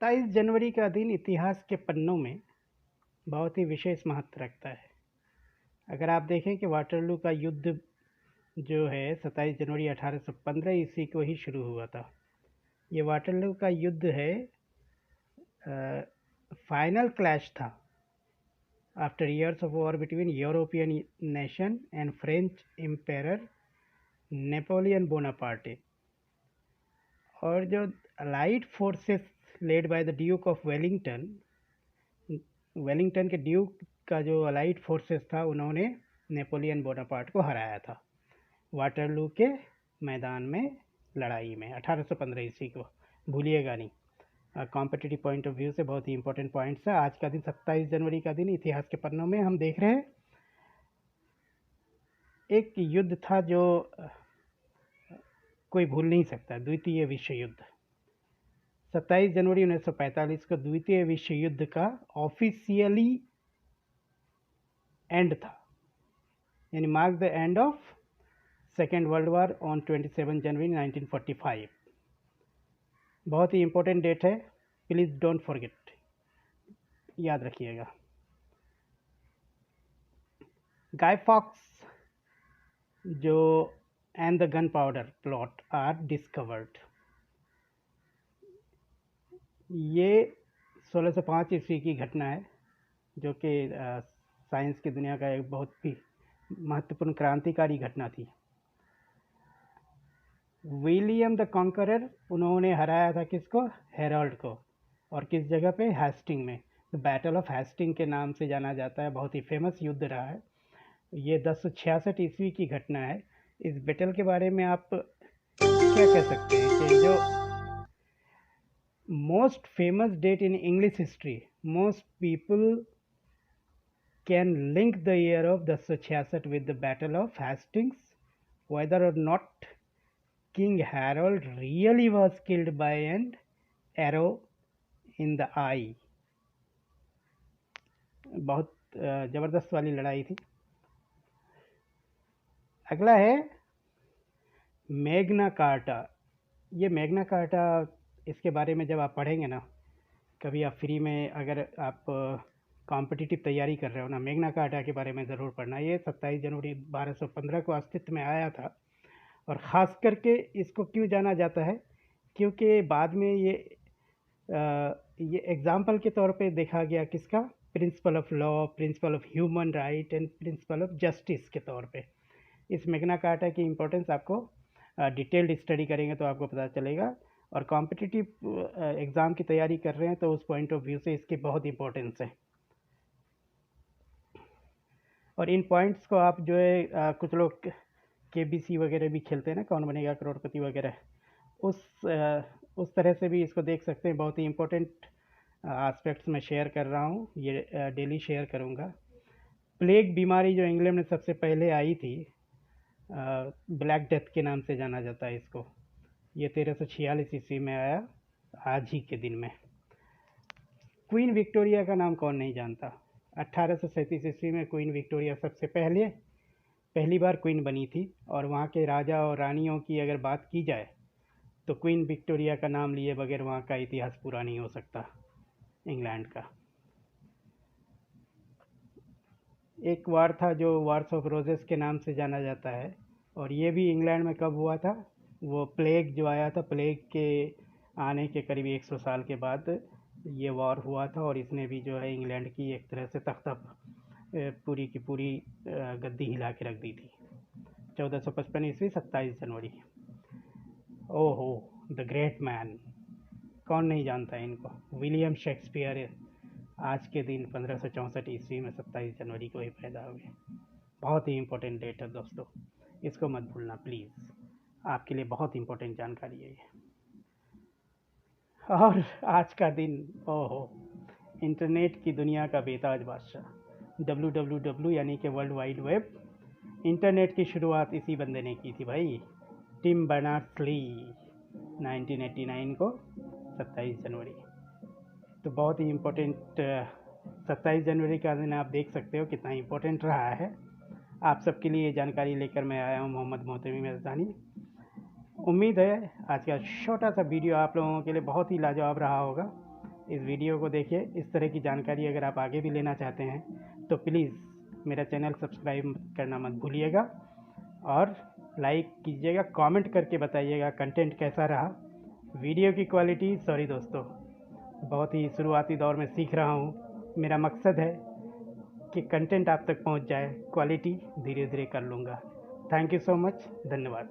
27 जनवरी का दिन इतिहास के पन्नों में बहुत ही विशेष महत्व रखता है। अगर आप देखें कि वाटरलू का युद्ध जो है 27 जनवरी 1815 ईस्वी को ही शुरू हुआ था। ये वाटरलू का युद्ध है, फाइनल क्लैश था after years of war between European nation and French empire Napoleon Bonaparte, और जो allied forces led by the Duke of Wellington के ड्यूक का जो अलाइड फोर्सेस था, उन्होंने नेपोलियन बोनापार्ट को हराया था वाटरलू के मैदान में लड़ाई में 1815 ईस्वी को। भूलिएगा नहीं, कॉम्पिटिटिव पॉइंट ऑफ व्यू से बहुत ही इंपॉर्टेंट पॉइंट्स है। आज का दिन 27 जनवरी का दिन इतिहास के पन्नों में हम देख रहे हैं। एक युद्ध था जो कोई भूल नहीं सकता, द्वितीय विश्व युद्ध। 27 जनवरी 1945 को द्वितीय विश्व युद्ध का ऑफिशियली एंड था, यानी mark the end of second world war on 27 January 1945। बहुत ही इंपॉर्टेंट डेट है, प्लीज़ डोंट फॉरगेट, याद रखिएगा। गाय फॉक्स जो and the gunpowder plot are discovered, ये 1605 ईस्वी की घटना है, जो कि साइंस की दुनिया का एक बहुत ही महत्वपूर्ण क्रांतिकारी घटना थी। विलियम द कॉन्करर, उन्होंने हराया था किसको? हेराल्ड को। और किस जगह पे? हेस्टिंग में। बैटल ऑफ हेस्टिंग के नाम से जाना जाता है, बहुत ही फेमस युद्ध रहा है। ये 1066 ईस्वी की घटना है। इस बैटल के बारे में आप क्या कह सकते हैं कि जो most famous date in English history, most people can link the year of 1066 with the battle of Hastings, whether or not King Harold really was killed by an arrow in the eye। बहुत ज़बरदस्त वाली लड़ाई थी। अगला है Magna carta. ये Magna carta, इसके बारे में जब आप पढ़ेंगे ना, कभी आप फ्री में अगर आप कॉम्पिटिटिव तैयारी कर रहे हो ना, मैग्ना कार्टा के बारे में ज़रूर पढ़ना। ये 27 जनवरी 1215 को अस्तित्व में आया था। और ख़ास करके इसको क्यों जाना जाता है? क्योंकि बाद में ये एग्जाम्पल के तौर पे देखा गया किसका? Principle of law, principle of human right and principle of justice के तौर पे। इस मैग्ना कार्टा की इम्पोर्टेंस आपको डिटेल्ड स्टडी करेंगे तो आपको पता चलेगा। और कॉम्पिटिटिव एग्ज़ाम की तैयारी कर रहे हैं तो उस पॉइंट ऑफ व्यू से इसकी बहुत इम्पोर्टेंस है। और इन पॉइंट्स को आप जो है कुछ लोग KBC वगैरह भी खेलते हैं ना, कौन बनेगा करोड़पति वगैरह, उस तरह से भी इसको देख सकते हैं। बहुत ही इम्पोर्टेंट एस्पेक्ट्स मैं शेयर कर रहा हूँ, ये डेली शेयर करूँगा। प्लेग बीमारी जो इंग्लैंड में सबसे पहले आई थी, ब्लैक डेथ के नाम से जाना जाता है इसको। ये 1346 ईस्वी में आया, आज ही के दिन में। क्वीन विक्टोरिया का नाम कौन नहीं जानता? 1837 ईस्वी में क्वीन विक्टोरिया सबसे पहली बार क्वीन बनी थी। और वहाँ के राजा और रानियों की अगर बात की जाए तो क्वीन विक्टोरिया का नाम लिए बगैर वहाँ का इतिहास पूरा नहीं हो सकता इंग्लैंड का। एक वार था जो वार्स ऑफ रोजेस के नाम से जाना जाता है, और ये भी इंग्लैंड में कब हुआ था? वो प्लेग जो आया था, प्लेग के आने के करीब 100 साल के बाद ये वॉर हुआ था। और इसने भी जो है इंग्लैंड की एक तरह से तख्ता पूरी की पूरी गद्दी हिला के रख दी थी। 1455 ईस्वी 27 जनवरी। ओहो, द ग्रेट मैन, कौन नहीं जानता है इनको? विलियम शेक्सपियर आज के दिन 1564 ईस्वी में 27 जनवरी को ही पैदा हुए। बहुत ही इम्पोर्टेंट डेट है दोस्तों, इसको मत भूलना प्लीज़, आपके लिए बहुत इम्पोर्टेंट जानकारी है ये। और आज का दिन, ओहो, इंटरनेट की दुनिया का बेताज बादशाह, www यानी कि वर्ल्ड वाइड वेब, इंटरनेट की शुरुआत इसी बंदे ने की थी भाई, टिम बर्नर्स-ली, 1989 को 27 जनवरी। तो बहुत ही इम्पोर्टेंट 27 जनवरी का दिन आप देख सकते हो कितना इम्पोर्टेंट रहा है। आप सबके लिए ये जानकारी लेकर मैं आया हूँ, मोहम्मद मोहतमी मिर्ज़ानी। उम्मीद है आज का छोटा सा वीडियो आप लोगों के लिए बहुत ही लाजवाब रहा होगा। इस वीडियो को देखिए। इस तरह की जानकारी अगर आप आगे भी लेना चाहते हैं तो प्लीज़ मेरा चैनल सब्सक्राइब करना मत भूलिएगा और लाइक कीजिएगा, कमेंट करके बताइएगा कंटेंट कैसा रहा। वीडियो की क्वालिटी सॉरी दोस्तों, बहुत ही शुरुआती दौर में सीख रहा हूँ। मेरा मकसद है कि कंटेंट आप तक पहुँच जाए, क्वालिटी धीरे धीरे कर लूँगा। थैंक यू सो मच, धन्यवाद।